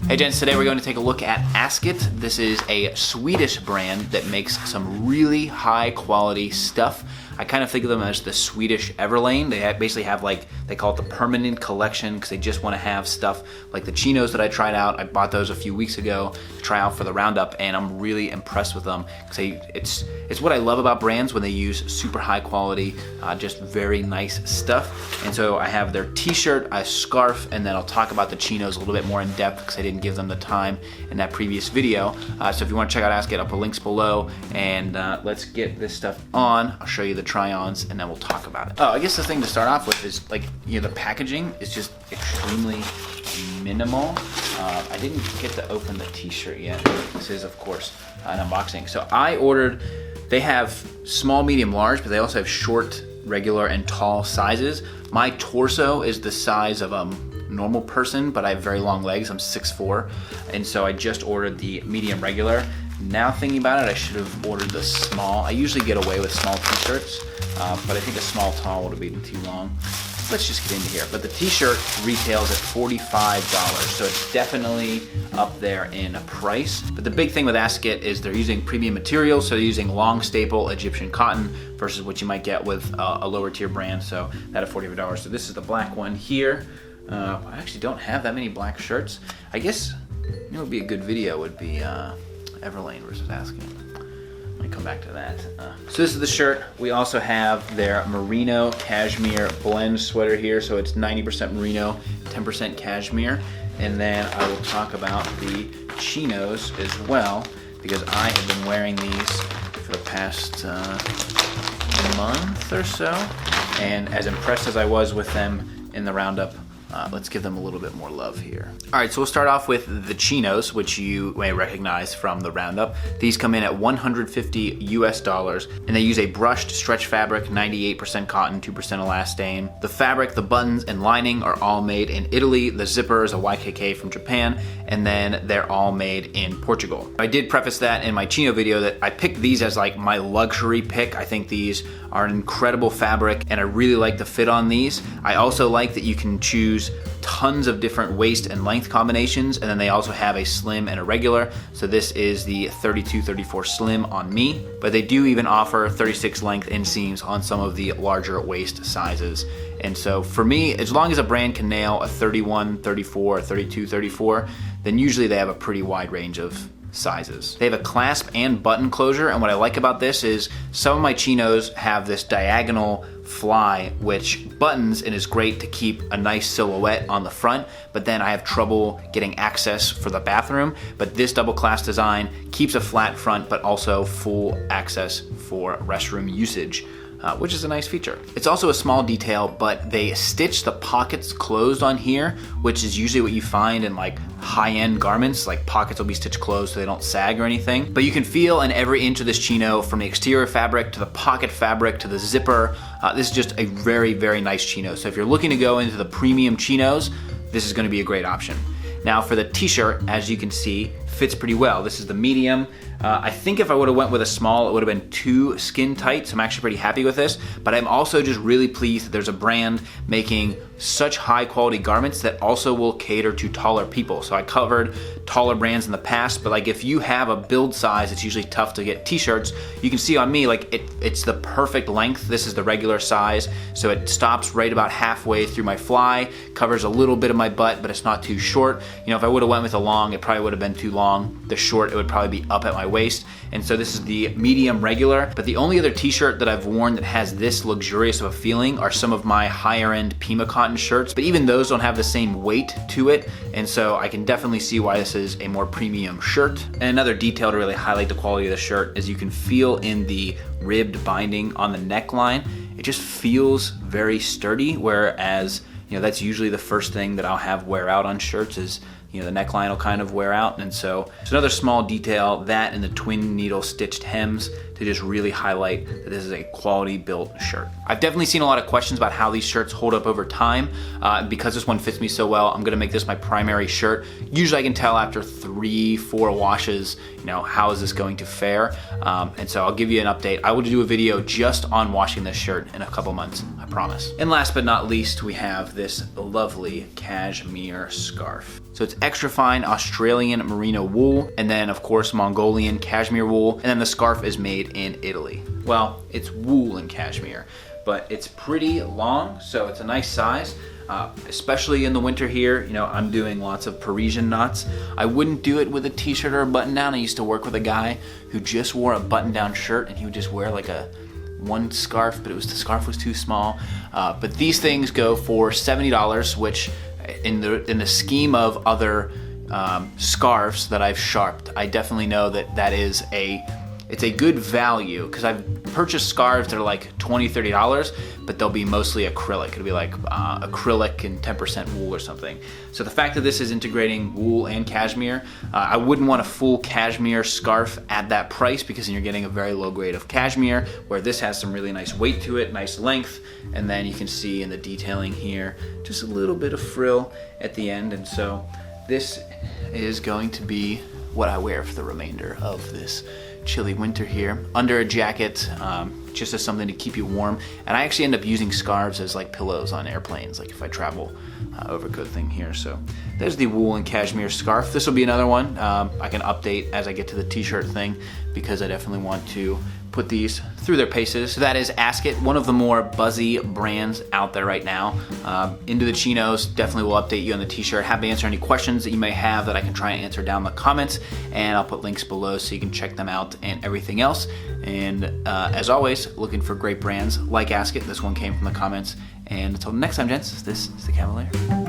Hey gents, today we're going to take a look at Asket. This is a Swedish brand that makes some really high quality stuff. I kind of think of them as the Swedish Everlane. They basically have they call it the permanent collection because they just want to have stuff like the Chinos that I tried out. I bought those a few weeks ago to try out for the roundup, and I'm really impressed with them because it's what I love about brands when they use super high quality, just very nice stuff. And so I have their t-shirt, a scarf, and then I'll talk about the Chinos a little bit more in depth because I didn't give them the time in that previous video. So if you want to check out Asket, I'll put links below, and let's get this stuff on. I'll show you the try-ons and then we'll talk about it. Oh, I guess the thing to start off with is the packaging is just extremely minimal. I didn't get to open the t-shirt yet. This is of course an unboxing. So I ordered, they have small, medium, large, but they also have short, regular, and tall sizes. My torso is the size of a normal person, but I have very long legs. I'm 6'4", and so I just ordered the medium regular. Now thinking about it, I should have ordered the small. I usually get away with small t-shirts, but I think a small tall would have been too long. Let's just get into here. But the t-shirt retails at $45, so it's definitely up there in price. But the big thing with Asket is they're using premium materials, so they're using long staple Egyptian cotton versus what you might get with a lower tier brand, so that at $45. So this is the black one here. I actually don't have that many black shirts. I guess what would be a good video would be Everlane versus Asket. Let me come back to that. So this is the shirt. We also have their merino cashmere blend sweater here. So it's 90% merino, 10% cashmere. And then I will talk about the Chinos as well, because I have been wearing these for the past month or so. And as impressed as I was with them in the roundup, let's give them a little bit more love here. All right, so we'll start off with the Chinos, which you may recognize from the roundup. These come in at $150 US, and they use a brushed stretch fabric, 98% cotton, 2% elastane. The fabric, the buttons, and lining are all made in Italy. The zipper is a YKK from Japan, and then they're all made in Portugal. I did preface that in my Chino video that I picked these as like my luxury pick. I think these are an incredible fabric, and I really like the fit on these. I also like that you can choose tons of different waist and length combinations, and then they also have a slim and a regular. So this is the 32-34 slim on me, but they do even offer 36 length inseams on some of the larger waist sizes. And so for me, as long as a brand can nail a 31, 34, 32, 34, then usually they have a pretty wide range of sizes. They have a clasp and button closure, and what I like about this is some of my Chinos have this diagonal fly which buttons and is great to keep a nice silhouette on the front, but then I have trouble getting access for the bathroom. But this double clasp design keeps a flat front but also full access for restroom usage, which is a nice feature. It's also a small detail, but they stitch the pockets closed on here, which is usually what you find in like high-end garments. Like pockets will be stitched closed so they don't sag or anything. But you can feel in every inch of this Chino, from the exterior fabric to the pocket fabric to the zipper, this is just a very, very nice Chino. So if you're looking to go into the premium Chinos, this is gonna be a great option. Now for the t-shirt, as you can see, fits pretty well. This is the medium. I think if I would have went with a small, it would have been too skin tight, so I'm actually pretty happy with this. But I'm also just really pleased that there's a brand making such high quality garments that also will cater to taller people. So I covered taller brands in the past, but like if you have a build size, it's usually tough to get t-shirts. You can see on me, like it's the perfect length. This is the regular size, so it stops right about halfway through my fly, covers a little bit of my butt, but it's not too short. You know, if I would have went with a long, it probably would have been too long. The short, it would probably be up at my waist. And so this is the medium regular, but the only other t-shirt that I've worn that has this luxurious of a feeling are some of my higher end Pima cotton shirts, but even those don't have the same weight to it. And so I can definitely see why this is a more premium shirt. And another detail to really highlight the quality of the shirt is you can feel in the ribbed binding on the neckline, it just feels very sturdy, whereas that's usually the first thing that I'll have wear out on shirts is the neckline will kind of wear out. And so it's another small detail, that and the twin needle stitched hems, to just really highlight that this is a quality built shirt. I've definitely seen a lot of questions about how these shirts hold up over time. Because this one fits me so well, I'm gonna make this my primary shirt. Usually I can tell after 3-4 washes, how is this going to fare? And so I'll give you an update. I will do a video just on washing this shirt in a couple months, I promise. And last but not least, we have this lovely cashmere scarf. So it's extra fine Australian merino wool, and then of course Mongolian cashmere wool, and then the scarf is made in Italy. Well, it's wool and cashmere, but it's pretty long, so it's a nice size. Especially in the winter here, you know, I'm doing lots of Parisian knots. I wouldn't do it with a t-shirt or a button down. I used to work with a guy who just wore a button down shirt, and he would just wear like one scarf, but the scarf was too small. But these things go for $70, which in the scheme of other scarves that I've sharped, I definitely know that is it's a good value, because I've purchased scarves that are like $20, $30, but they'll be mostly acrylic. It'll be like acrylic and 10% wool or something. So the fact that this is integrating wool and cashmere, I wouldn't want a full cashmere scarf at that price, because then you're getting a very low grade of cashmere, where this has some really nice weight to it, nice length, and then you can see in the detailing here, just a little bit of frill at the end. And so this is going to be what I wear for the remainder of this chilly winter here, under a jacket, just as something to keep you warm. And I actually end up using scarves as like pillows on airplanes, like if I travel over good thing here. So there's the wool and cashmere scarf. This will be another one I can update as I get to the t-shirt thing, because I definitely want to put these through their paces. So that is Asket, one of the more buzzy brands out there right now. Into the Chinos, definitely will update you on the t-shirt. Happy to answer any questions that you may have that I can try and answer down in the comments, and I'll put links below so you can check them out and everything else. And as always, looking for great brands like Asket. This one came from the comments. And until next time, gents, this is the Kavalier.